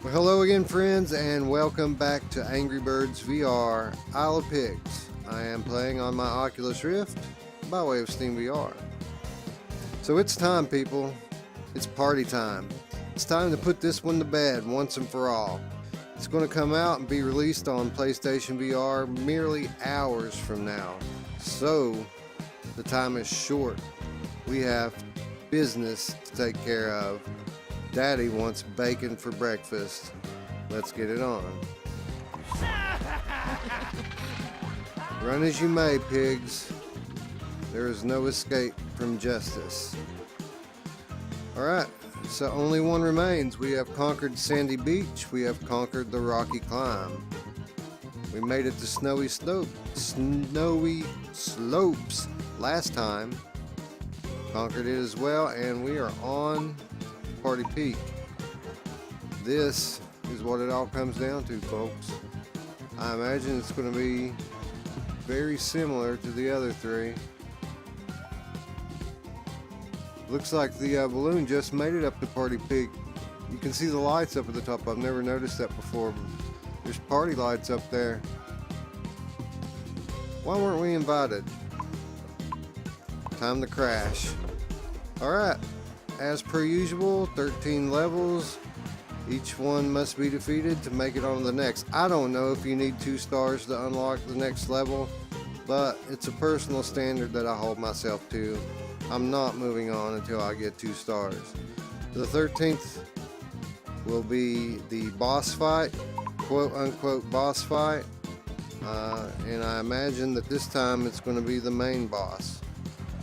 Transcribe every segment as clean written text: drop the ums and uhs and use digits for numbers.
Well, hello again, friends, and welcome back to Angry Birds VR Isle of Pigs. I am playing on my Oculus Rift by way of Steam VR. So it's time, people. It's party time. It's time to put this one to bed once and for all. It's going to come out and be released on PlayStation VR merely hours from now. So the time is short. We have business to take care of. Daddy wants bacon for breakfast. Let's get it on. Run as you may, pigs. There is no escape from justice. Alright, so only one remains. We have conquered Sandy Beach. We have conquered the rocky climb. We made it to snowy slopes last time. Conquered it as well, and we are on Party Peak. This is what it all comes down to, folks. I imagine it's going to be very similar to the other three. Looks like the balloon just made it up to Party Peak. You can see the lights up at the top. I've never noticed that before. There's party lights up there. Why weren't we invited? Time to crash. Alright. As per usual, 13 levels. Each one must be defeated to make it on to the next. I don't know if you need 2 stars to unlock the next level, but it's a personal standard that I hold myself to. I'm not moving on until I get 2 stars. The 13th will be the boss fight, quote unquote boss fight, and I imagine that this time it's going to be the main boss,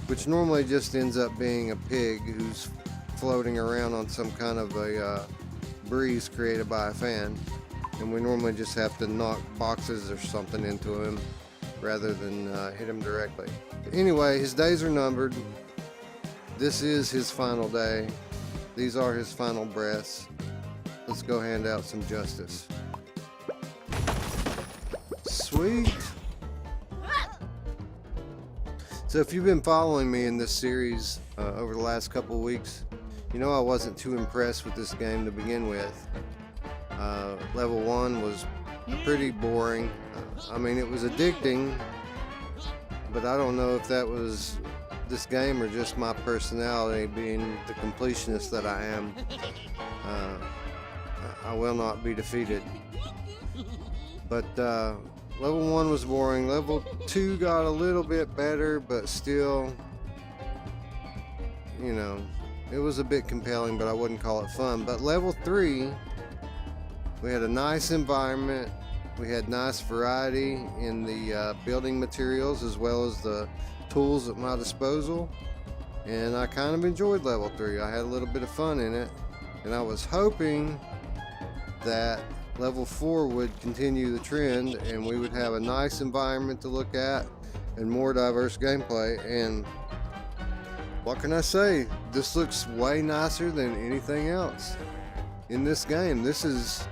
which normally just ends up being a pig who's floating around on some kind of a breeze created by a fan, and we normally just have to knock boxes or something into him rather than hit him directly. Anyway, his days are numbered. This is his final day. These are his final breaths. Let's go hand out some justice. Sweet. So if you've been following me in this series over the last couple of weeks, you know I wasn't too impressed with this game to begin with. Level 1 was pretty boring. I mean, it was addicting, but I don't know if that was this game or just my personality being the completionist that I am. I will not be defeated. But level 1 was boring. Level 2 got a little bit better, but still, you know, it was a bit compelling, but I wouldn't call it fun. But level 3, we had a nice environment. We had nice variety in the building materials as well as the tools at my disposal. And I kind of enjoyed level 3. I had a little bit of fun in it. And I was hoping that level 4 would continue the trend and we would have a nice environment to look at and more diverse gameplay. And what can I say? This looks way nicer than anything else in this game. This is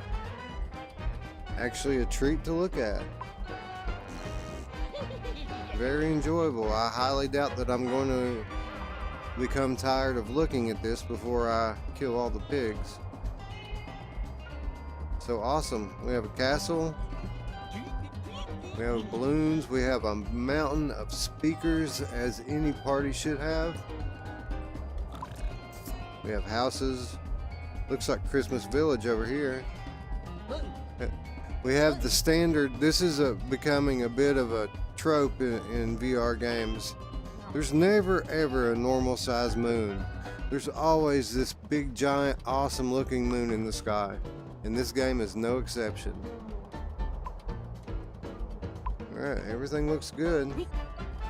actually a treat to look at. Very enjoyable. I highly doubt that I'm going to become tired of looking at this before I kill all the pigs. So awesome. We have a castle. We have balloons. We have a mountain of speakers, as any party should have. We have houses. Looks like Christmas Village over here. We have the standard. This is becoming a bit of a trope in VR games. There's never ever a normal size moon. There's always this big giant awesome looking moon in the sky. And this game is no exception. Alright, everything looks good.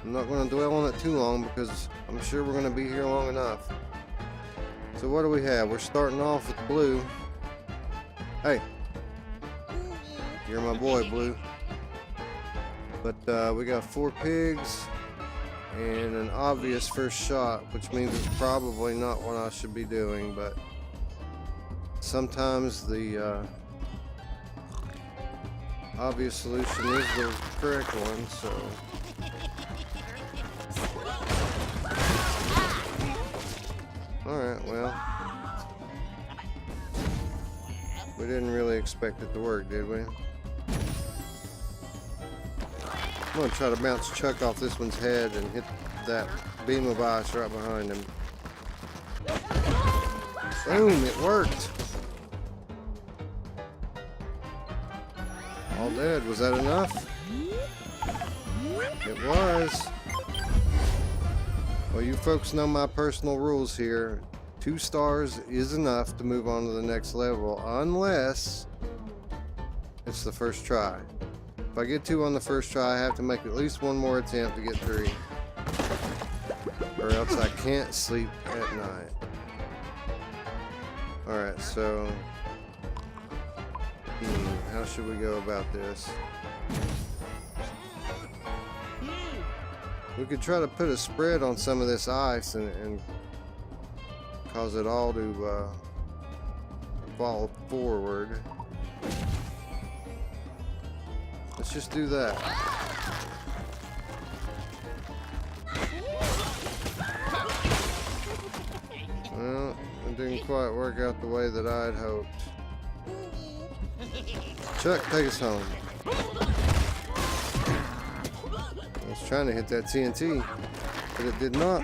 I'm not going to dwell on it too long because I'm sure we're going to be here long enough. So what do we have? We're starting off with Blue. Hey, you're my boy, Blue. But we got 4 pigs and an obvious first shot, which means it's probably not what I should be doing, but sometimes the obvious solution is the correct one, so alright, well, We didn't really expect it to work, did we? I'm gonna try to bounce Chuck off this one's head and hit that beam of ice right behind him. Boom, it worked. All dead. Was that enough? It was. Well, you folks know my personal rules here. 2 stars is enough to move on to the next level, unless it's the first try. If I get 2 on the first try, I have to make at least 1 more attempt to get 3. Or else I can't sleep at night. Alright, so... how should we go about this? We could try to put a spread on some of this ice and cause it all to fall forward. Let's just do that. Well, it didn't quite work out the way that I'd hoped. Chuck, take us home. I was trying to hit that TNT, but it did not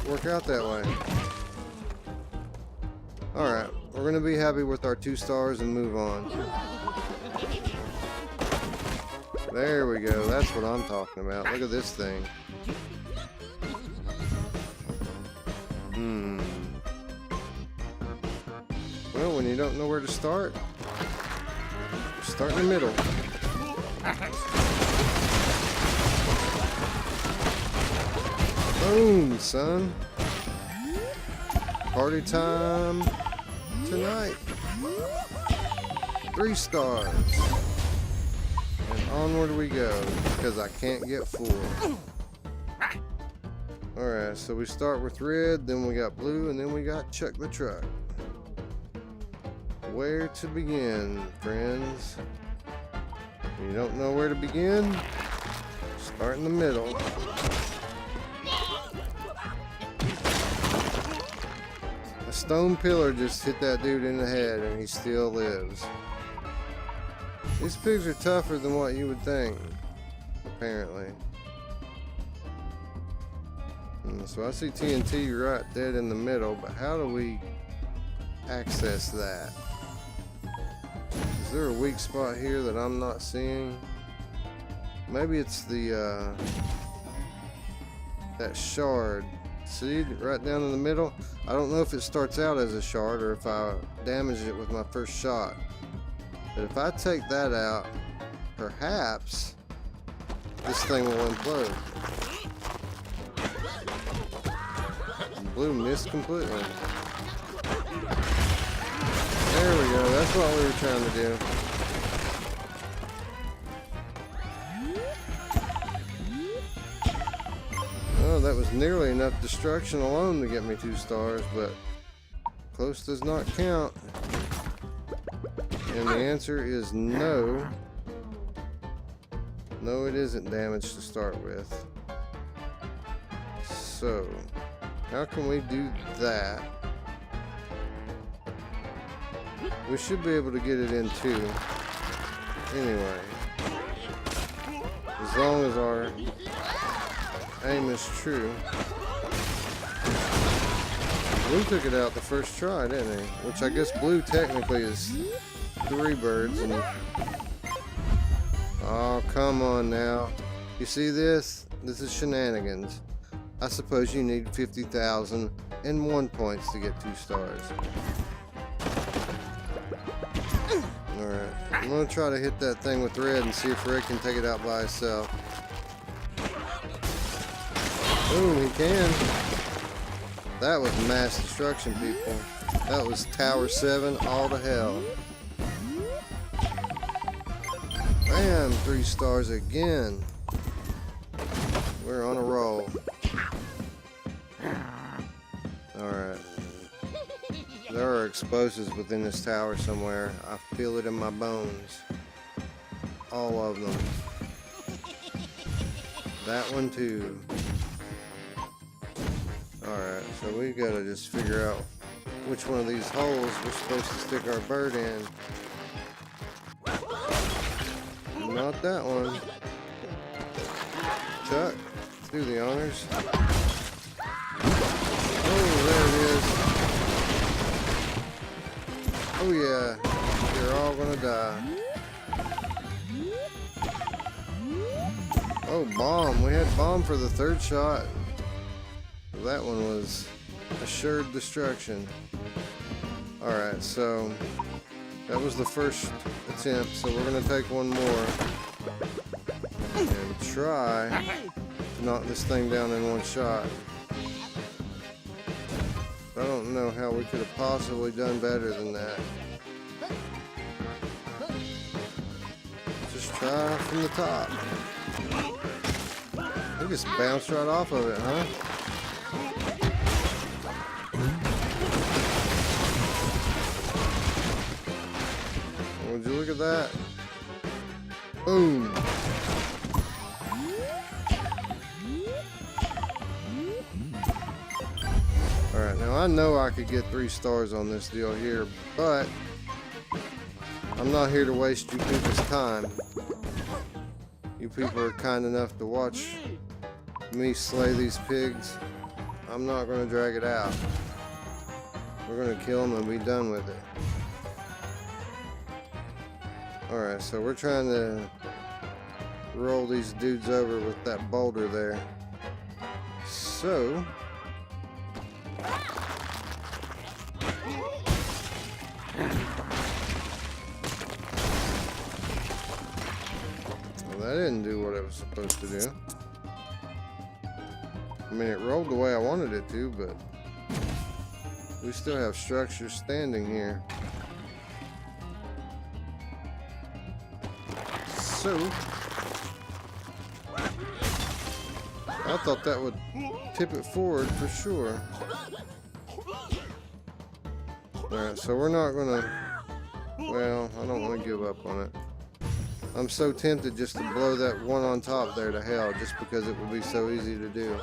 work out that way. Alright, we're going to be happy with our 2 stars and move on. There we go, that's what I'm talking about. Look at this thing. Well, when you don't know where to start, start in the middle. Boom, son. Party time tonight. 3 stars. And onward we go, because I can't get 4. Alright, so we start with red, then we got blue, and then we got Chuck the Truck. Where to begin, friends? You don't know where to begin? Start in the middle. A stone pillar just hit that dude in the head and he still lives. These pigs are tougher than what you would think, apparently. So I see TNT right dead in the middle, but how do we access that? Is there a weak spot here that I'm not seeing? Maybe it's the that shard. See, right down in the middle? I don't know if it starts out as a shard or if I damaged it with my first shot. But if I take that out, perhaps this thing will implode. Blue missed completely. There we go, that's what we were trying to do. Oh, that was nearly enough destruction alone to get me 2 stars, but close does not count. And the answer is no. No, it isn't damaged to start with. So, how can we do that? We should be able to get it in 2. Anyway. As long as our aim is true. Blue took it out the first try, didn't he? Which I guess blue technically is 3 birds. And oh, come on now. You see this? This is shenanigans. I suppose you need 50,001 points to get 2 stars. Alright, I'm gonna try to hit that thing with red and see if Red can take it out by himself. Boom, he can. That was mass destruction, people. That was Tower 7 all to hell. Bam, 3 stars again. We're on a roll. Alright. There are explosives within this tower somewhere. I feel it in my bones. All of them. That one too. Alright, so we gotta just figure out which one of these holes we're supposed to stick our bird in. Not that one. Chuck, do the honors. Oh, there it is. Oh yeah, you're all gonna die. Oh, bomb. We had bomb for the third shot. That one was assured destruction. Alright, so that was the first attempt, so we're gonna take one more and try to knock this thing down in one shot. I don't know how we could have possibly done better than that. Just try from the top. We just bounced right off of it, huh? Would you look at that? Boom! Alright, now I know I could get 3 stars on this deal here, but I'm not here to waste you people's time. You people are kind enough to watch me slay these pigs. I'm not going to drag it out. We're going to kill them and be done with it. Alright, so we're trying to roll these dudes over with that boulder there. So well, that didn't do what it was supposed to do. I mean, it rolled the way I wanted it to, but we still have structures standing here. So I thought that would tip it forward for sure. Alright, so we're not gonna, well, I don't want to give up on it. I'm so tempted just to blow that one on top there to hell just because it would be so easy to do.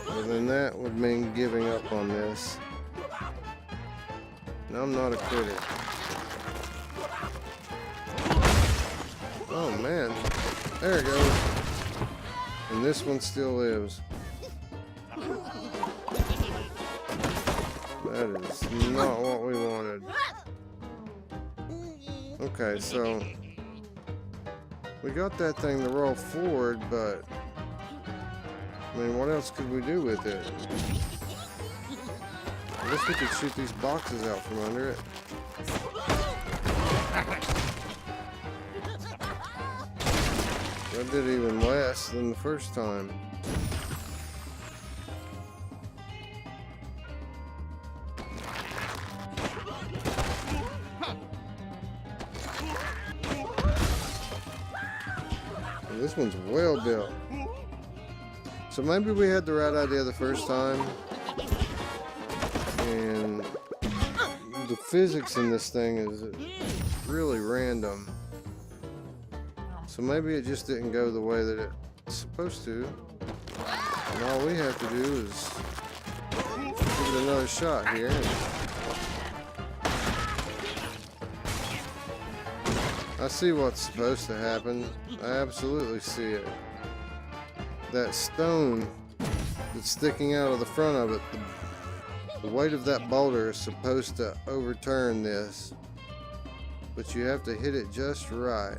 But then that would mean giving up on this. And I'm not a quitter. Oh man, there it goes. And this one still lives. That is not what we wanted. Okay, so we got that thing to roll forward, but I mean, what else could we do with it? I guess we could shoot these boxes out from under it. That did even less than the first time. And this one's well built. So maybe we had the right idea the first time. And the physics in this thing is really random. So maybe it just didn't go the way that it's supposed to. And all we have to do is give it another shot here. I see what's supposed to happen. I absolutely see it. That stone that's sticking out of the front of it, the weight of that boulder is supposed to overturn this. But you have to hit it just right.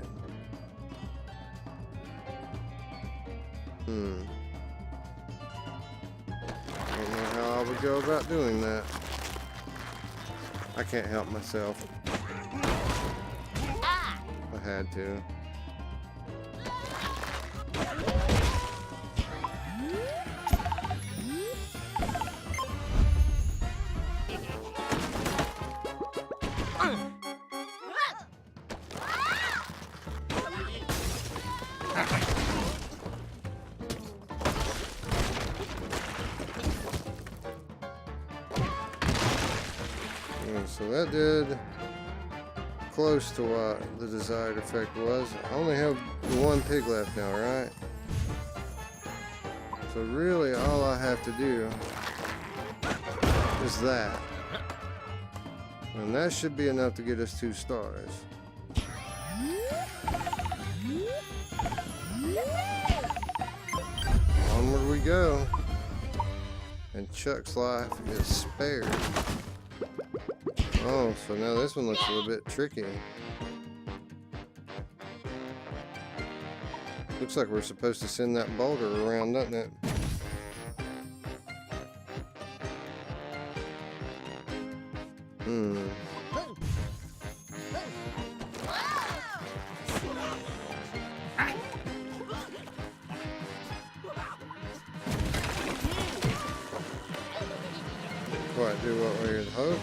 I don't know how I would go about doing that. I can't help myself. I had to. So that did close to what the desired effect was. I only have one pig left now, right? So really all I have to do is that. And that should be enough to get us 2 stars. we go. And Chuck's life is spared. Oh, so now this one looks a little bit tricky. Looks like we're supposed to send that boulder around, doesn't it? Quite do what we had hoped.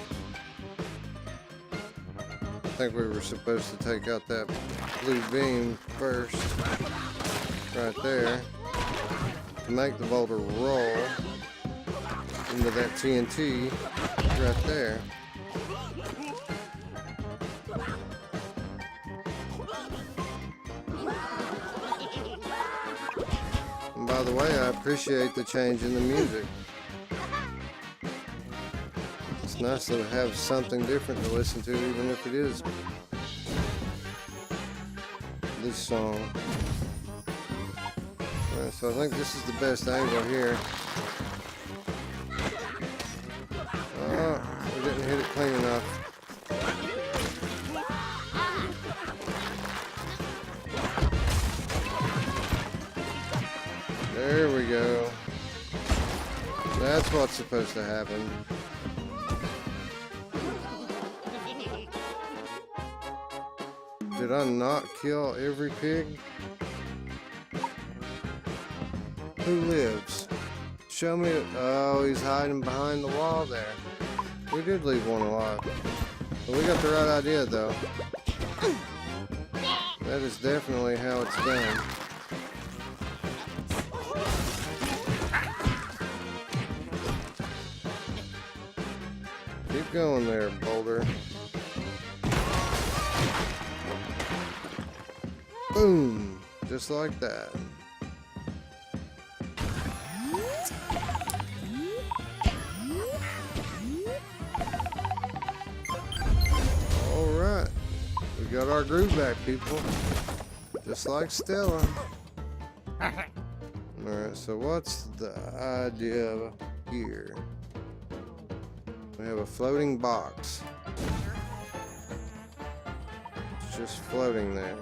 I think we were supposed to take out that blue beam first, right there, to make the boulder roll into that TNT right there. And by the way, I appreciate the change in the music. It's nice to have something different to listen to, even if it is this song. Alright, so I think this is the best angle here. Oh, we didn't hit it clean enough. There we go. That's what's supposed to happen. Did I not kill every pig? Who lives? Show me it. Oh, he's hiding behind the wall there. We did leave one alive. But we got the right idea, though. That is definitely how it's done. Keep going there, boulder. Boom! Just like that. Alright. We got our groove back, people. Just like Stella. Alright, so what's the idea here? We have a floating box. It's just floating there.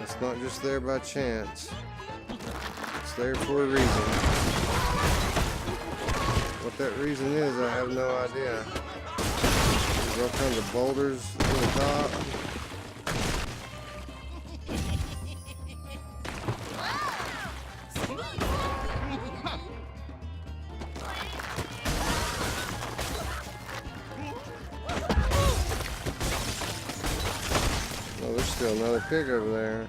It's not just there by chance. It's there for a reason. What that reason is, I have no idea. There's all kinds of boulders to the top. Oh, there's still another pig over there.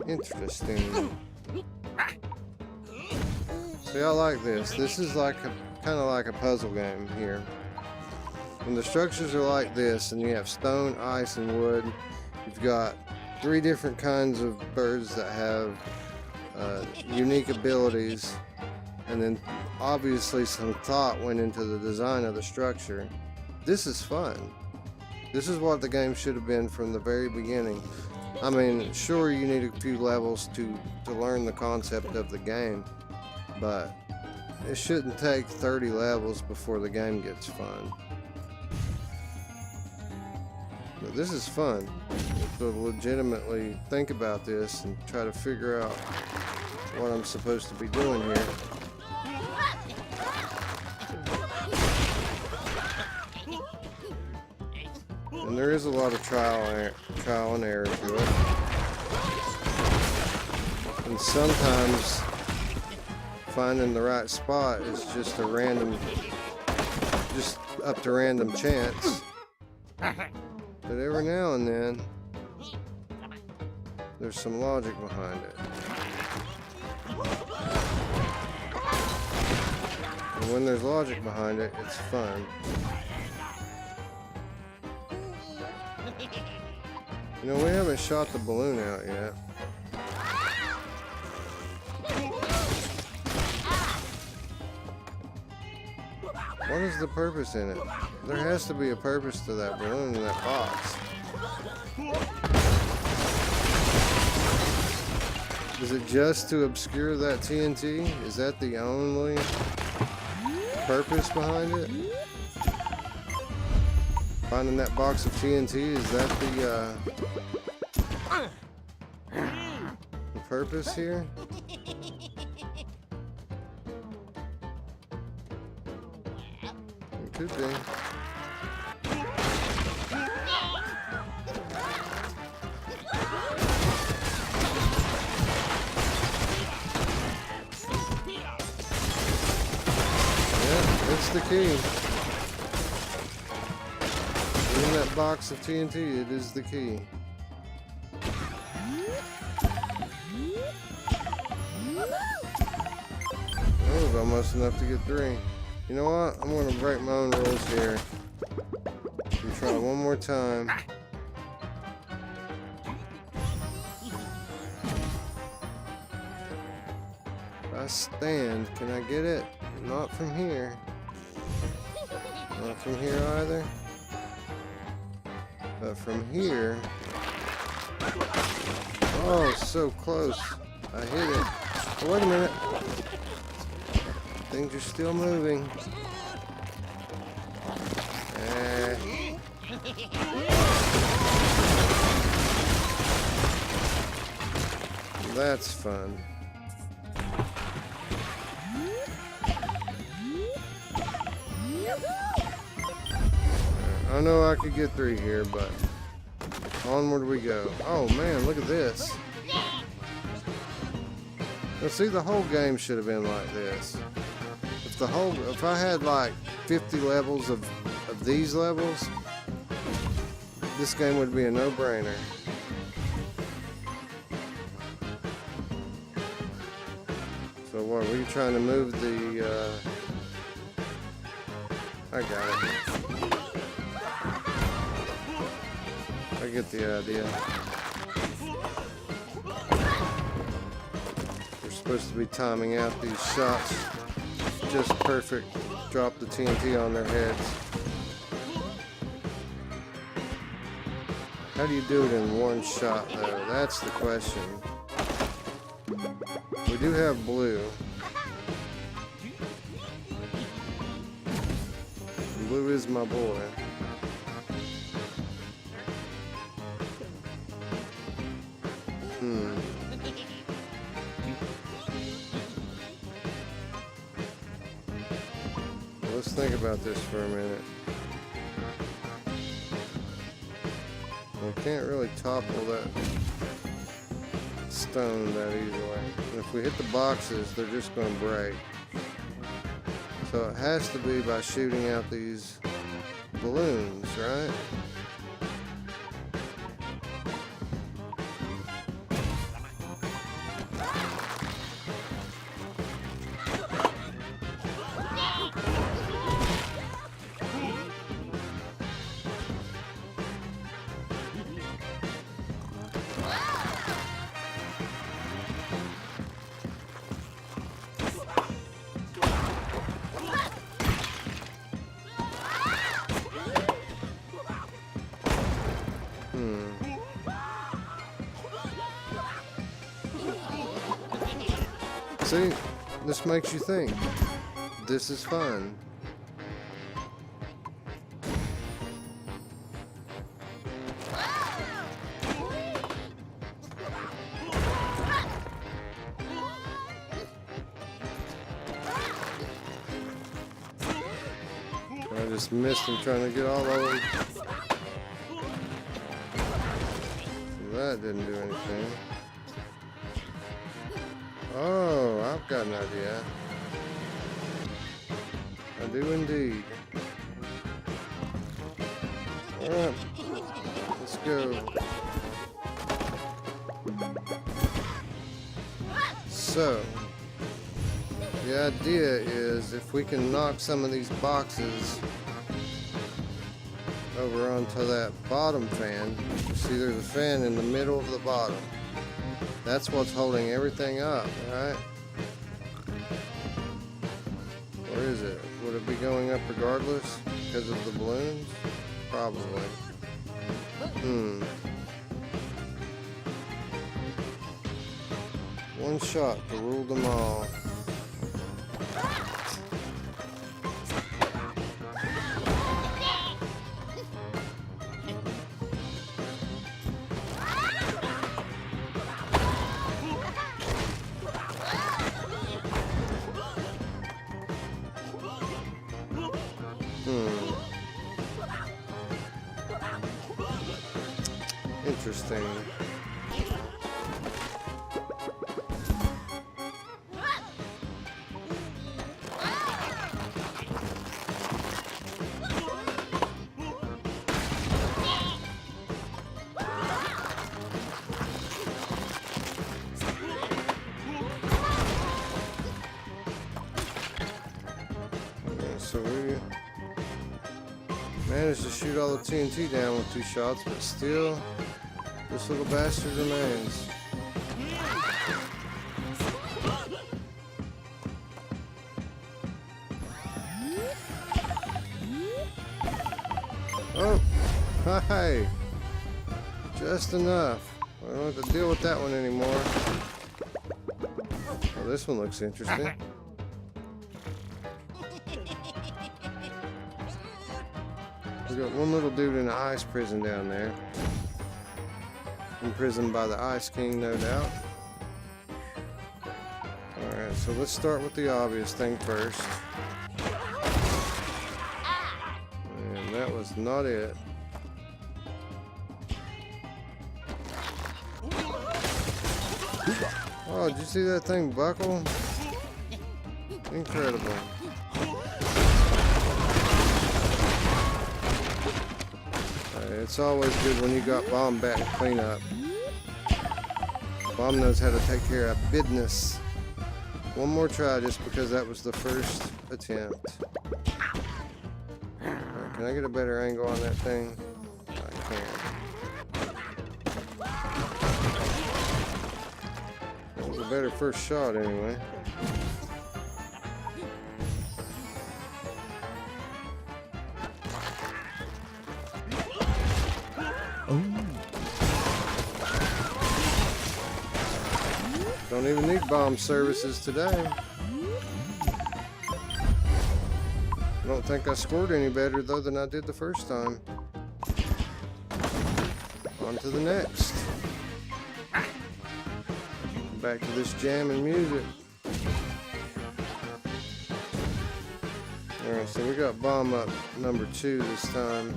Interesting. See, I like this. This is like kind of like a puzzle game here. When the structures are like this, and you have stone, ice, and wood, you've got 3 different kinds of birds that have unique abilities, and then obviously some thought went into the design of the structure. This is fun. This is what the game should have been from the very beginning. I mean, sure, you need a few levels to learn the concept of the game, but it shouldn't take 30 levels before the game gets fun. But this is fun. To legitimately think about this and try to figure out what I'm supposed to be doing here. And there is a lot of trial and error to it. And sometimes finding the right spot is just a random, just up to random chance. But every now and then, there's some logic behind it. And when there's logic behind it, it's fun. You know, we haven't shot the balloon out yet. What is the purpose in it? There has to be a purpose to that balloon in that box. Is it just to obscure that TNT? Is that the only purpose behind it? Finding that box of TNT, is that the purpose here? It could be. It's the key. In that box of TNT, it is the key. That was almost enough to get 3. You know what? I'm going to break my own rules here. And try one more time. If I stand, can I get it? Not from here. Not from here either. But from here. Oh, so close. I hit it. Oh, wait a minute. Things are still moving. That's fun. I know I could get 3 here, but onward we go. Oh man, look at this. Now see, the whole game should have been like this. If I had like 50 levels of these levels, this game would be a no-brainer. So what, were you trying to move the, I got it. I get the idea. We're supposed to be timing out these shots just perfect. Drop the TNT on their heads. How do you do it in one shot though? That's the question. We do have blue. Blue is my boy. Let's think about this for a minute. We can't really topple that stone that easily. And if we hit the boxes, they're just going to break. So it has to be by shooting out these balloons, right? See, this makes you think. This is fun. I just missed him trying to get all over him. That didn't do anything. Oh, I've got an idea. I do indeed. Alright, let's go. So, the idea is if we can knock some of these boxes over onto that bottom fan, you see there's a fan in the middle of the bottom. That's what's holding everything up, right? Or is it? Would it be going up regardless because of the balloons? Probably. One shot to rule them all. Interesting. So we managed to shoot all the TNT down with 2 shots, but still, this little bastard remains. Oh, hi! Just enough. I don't have to deal with that one anymore. Oh, this one looks interesting. We got one little dude in an ice prison down there. Imprisoned by the Ice King, no doubt. Alright, so let's start with the obvious thing first. And that was not it. Oh, did you see that thing buckle? Incredible. It's always good when you got Bomb back to clean up. Bomb knows how to take care of business. One more try just because that was the first attempt. Right, can I get a better angle on that thing? I can. That was a better first shot anyway. Don't even need bomb services today. I don't think I scored any better though than I did the first time. On to the next. Back to this jamming music. Alright, so we got bomb up number 2 this time.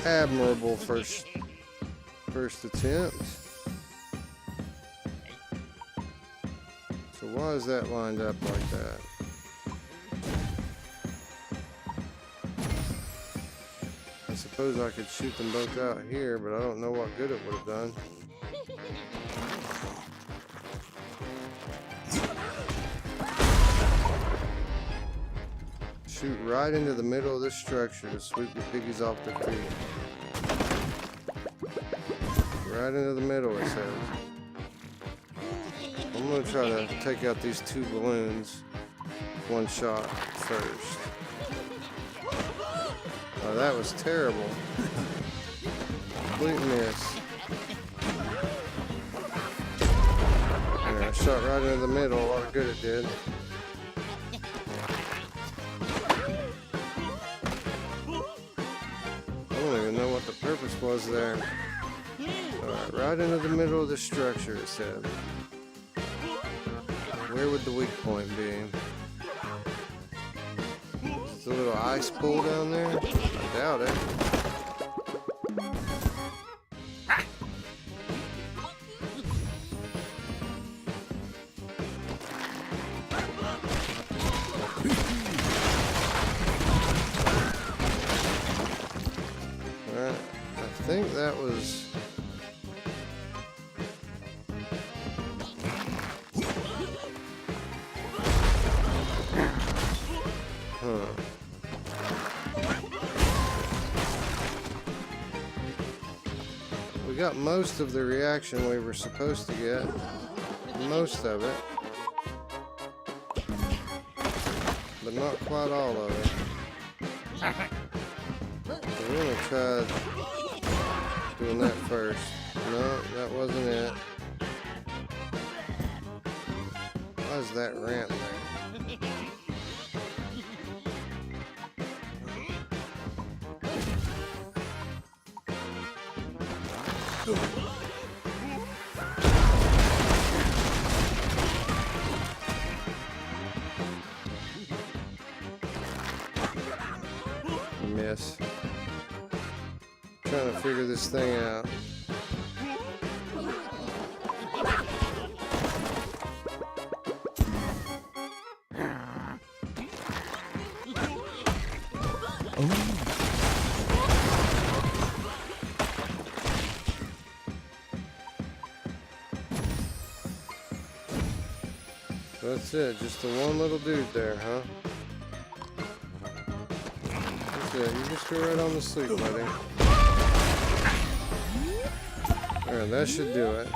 Admirable first attempt. So why is that lined up like that? I suppose I could shoot them both out here, but I don't know what good it would have done. Shoot right into the middle of this structure to sweep the piggies off their feet. Right into the middle, it says. I'm going to try to take out these 2 balloons with 1 shot first. Oh, that was terrible. Complete miss. There, I shot right into the middle. A lot of good it did. I don't even know what the purpose was there. Alright, right into the middle of the structure, it said. Where would the weak point be? Is there a little ice pool down there? I doubt it. Alright, I think that was... Huh. We got most of the reaction we were supposed to get. Most of it. But not quite all of it. So we're gonna try doing that first. No, that wasn't it. Why is that ramp there? Miss. Trying to figure this thing out. That's it, just the one little dude there, huh? That's it, you just go right on to sleep, buddy. Alright, that should do it.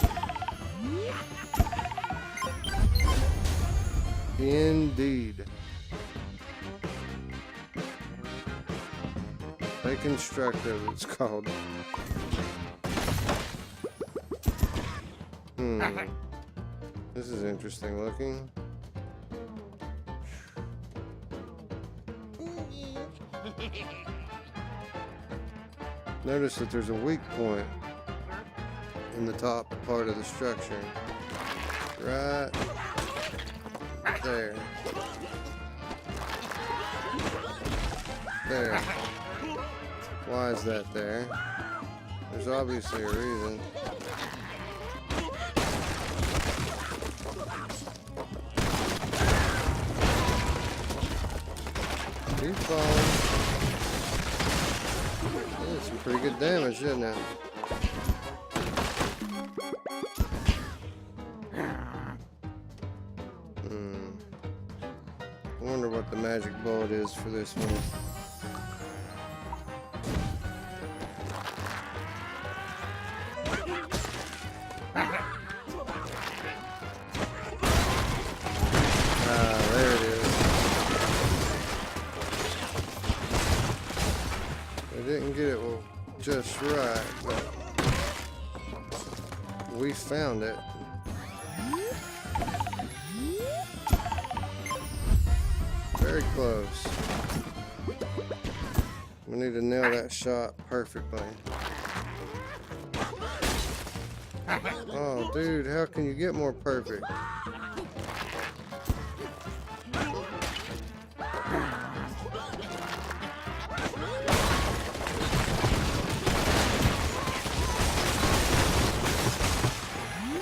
Indeed. Stay constructive, it's called. This is interesting looking. Notice that there's a weak point in the top part of the structure. Right there. There. Why is that there? There's obviously a reason. Keep falling. Yeah, some pretty good damage, isn't it? I wonder what the magic bullet is for this one. There it is. I didn't get it just right, but we found it. Very close. We need to nail that shot perfectly. Oh, dude, how can you get more perfect?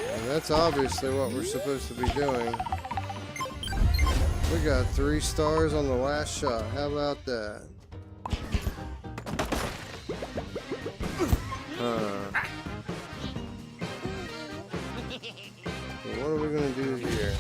And that's obviously what we're supposed to be doing. We got 3 stars on the last shot. How about that? What are we gonna do here?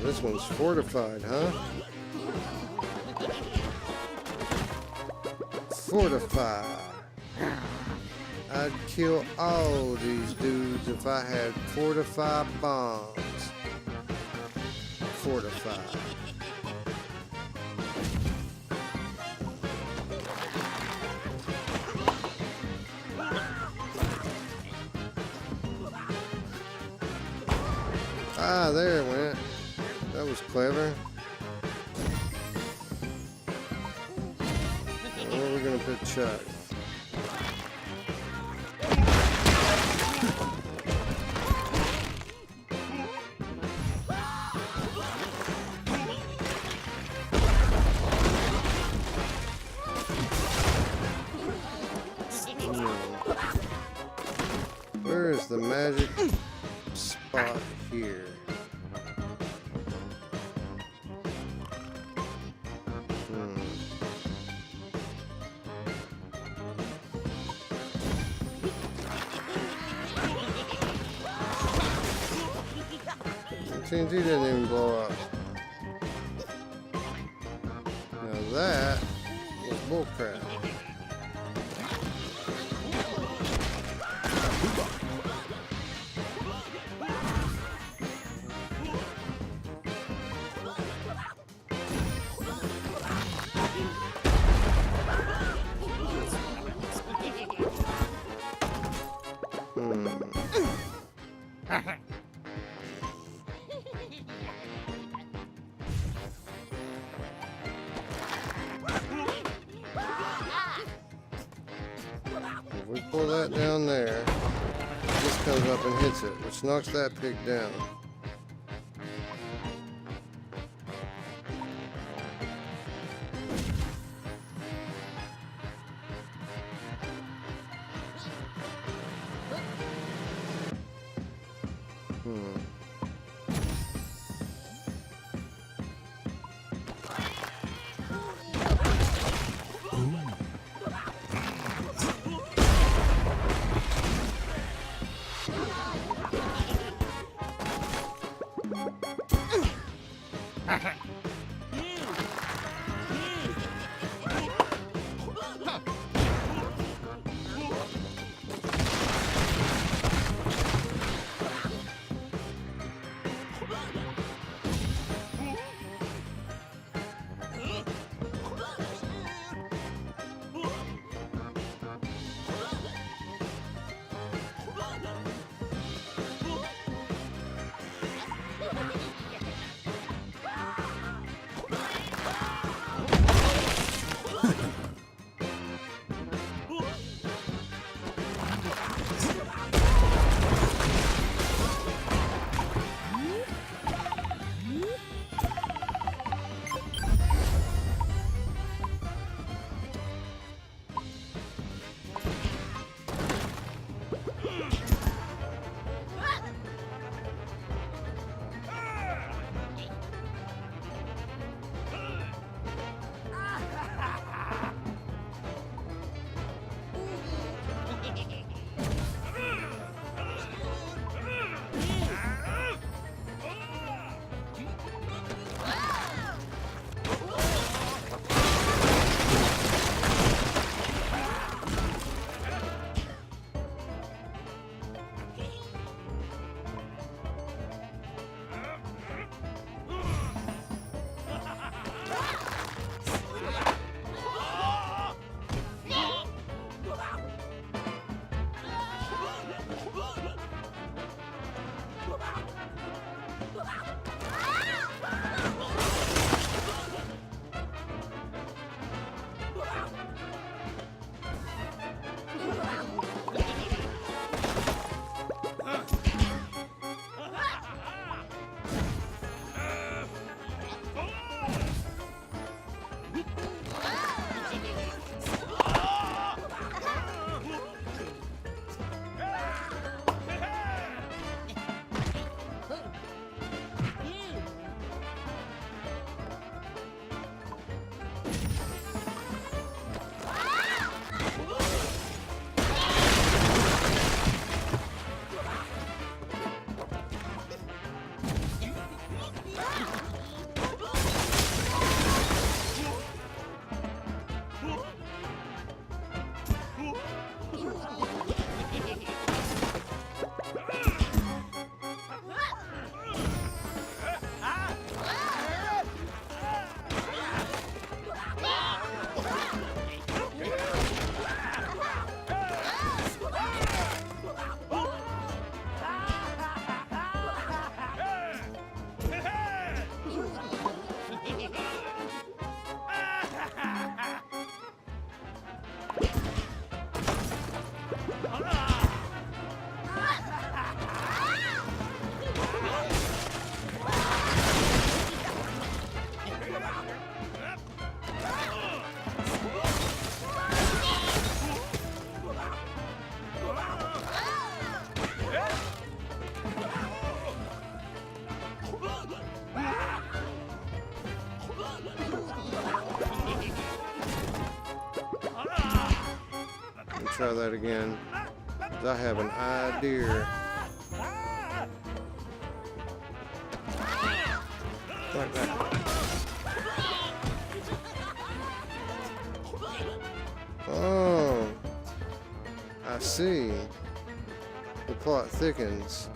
This one's fortified, huh? Fortify. I'd kill all these dudes if I had fortified bombs. Fortify. Ah, there it went. That was clever. Where are we gonna put Chuck? magic spot here. TNT didn't even blow up. Now that was bullcrap. If we pull that down there, this comes up and hits it, which knocks that pig down. try that again. 'Cause I have an idea. Like that. Oh, I see. The plot thickens.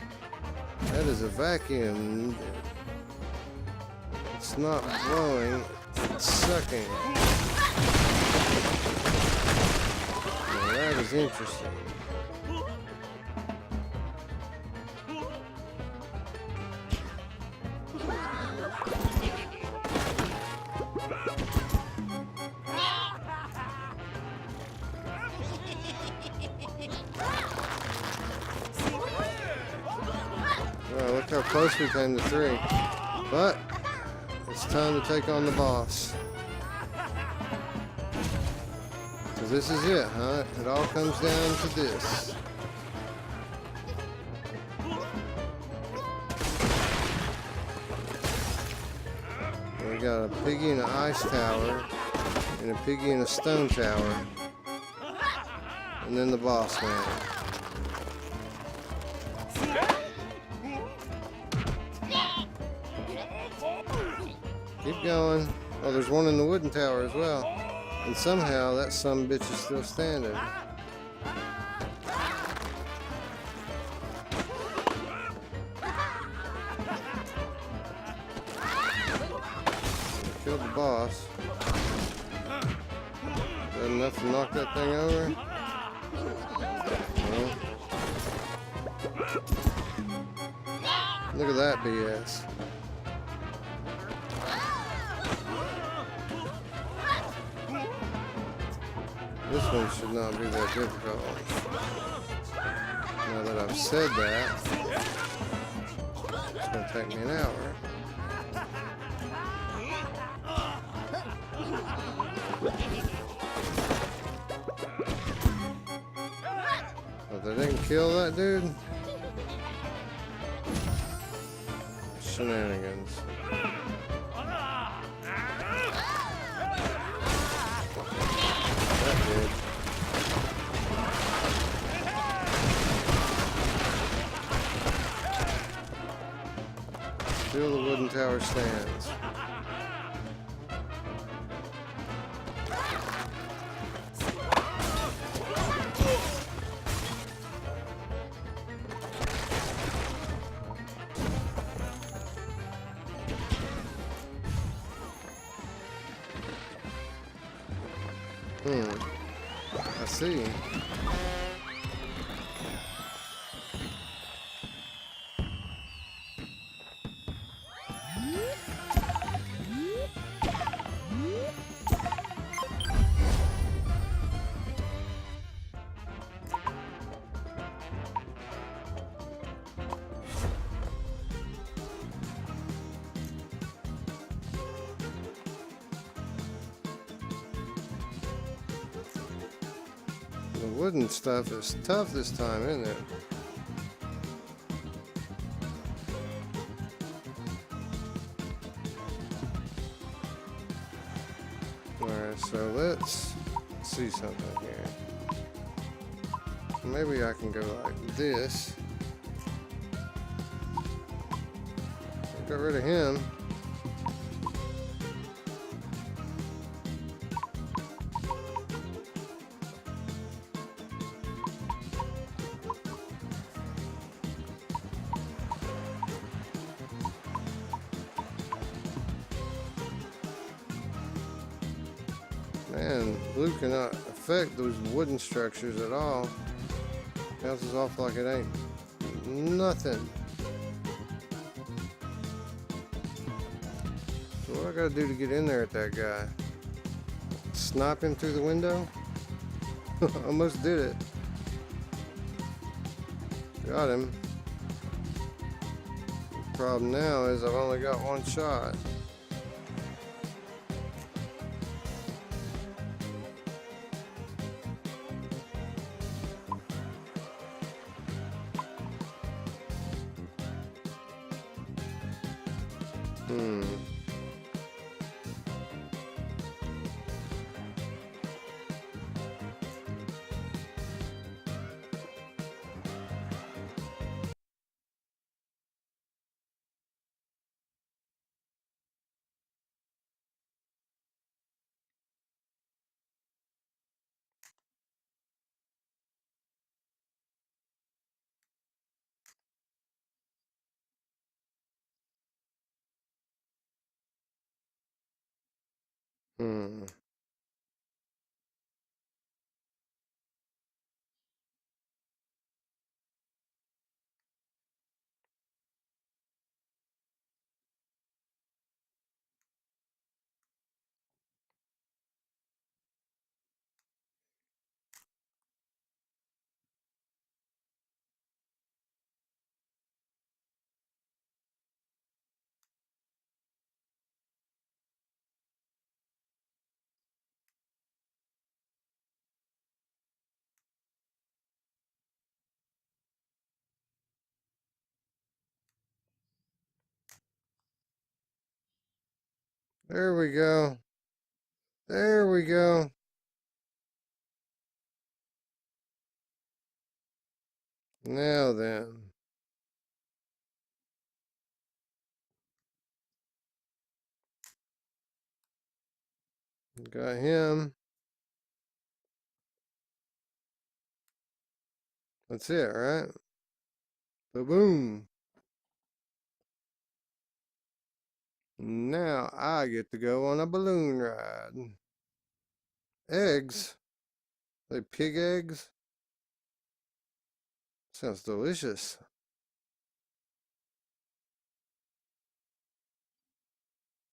That is a vacuum. It's not blowing, it's sucking. Now that is interesting. Well, look how close we came to 3. But it's time to take on the boss. So this is it, huh? It all comes down to this. We got a piggy in an ice tower, and a piggy in a stone tower, and then the boss man. Keep going. Oh, there's one in the wooden tower as well. And somehow that sumbitch is still standing. Killed the boss. Is that enough to knock that thing over? No. Look at that BS. This one should not be that difficult. Now that I've said that, it's going to take me an hour. But they didn't kill that dude? Shenanigans. Still the wooden tower stands. I see. The wooden stuff is tough this time, isn't it? Alright, so let's see something here. Maybe I can go like this. Got rid of him. Man, blue cannot affect those wooden structures at all. Bounces off like it ain't nothing. So what I gotta do to get in there at that guy? Snipe him through the window? Almost did it. Got him. The problem now is I've only got one shot. Hmm. There we go. There we go. Now then. Got him. That's it, right? Boom. Now I get to go on a balloon ride. Eggs? They pig eggs? Sounds delicious.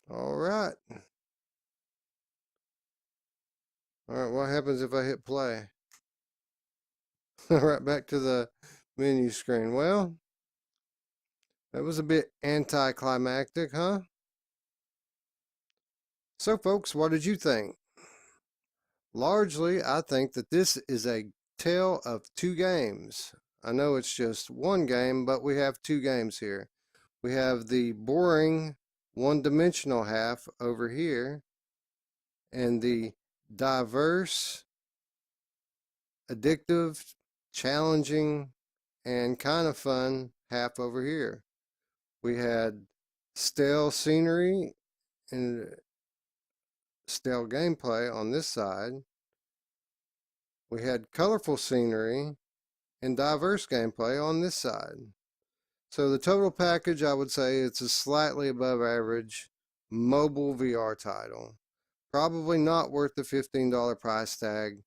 All right. All right, what happens if I hit play? Right back to the menu screen. Well, that was a bit anticlimactic, huh? So, folks, what did you think? Largely, I think that this is a tale of two games. I know it's just one game, but we have two games here. We have the boring one-dimensional half over here, and the diverse, addictive, challenging, and kind of fun half over here. We had stale scenery and stale gameplay on this side. We had colorful scenery and diverse gameplay on this side. So the total package, I would say it's a slightly above average mobile VR title. Probably not worth the $15 price tag,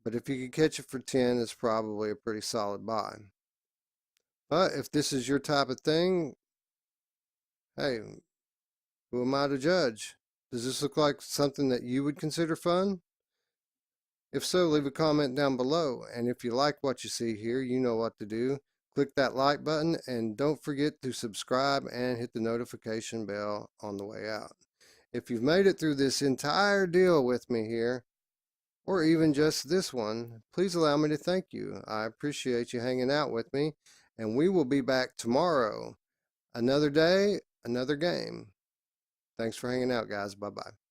but if you could catch it for 10, it's probably a pretty solid buy. But if this is your type of thing, hey, who am I to judge? Does this look like something that you would consider fun? If so, leave a comment down below. And if you like what you see here, you know what to do. Click that like button and don't forget to subscribe and hit the notification bell on the way out. If you've made it through this entire deal with me here, or even just this one, please allow me to thank you. I appreciate you hanging out with me, and we will be back tomorrow. Another day, another game. Thanks for hanging out, guys. Bye-bye.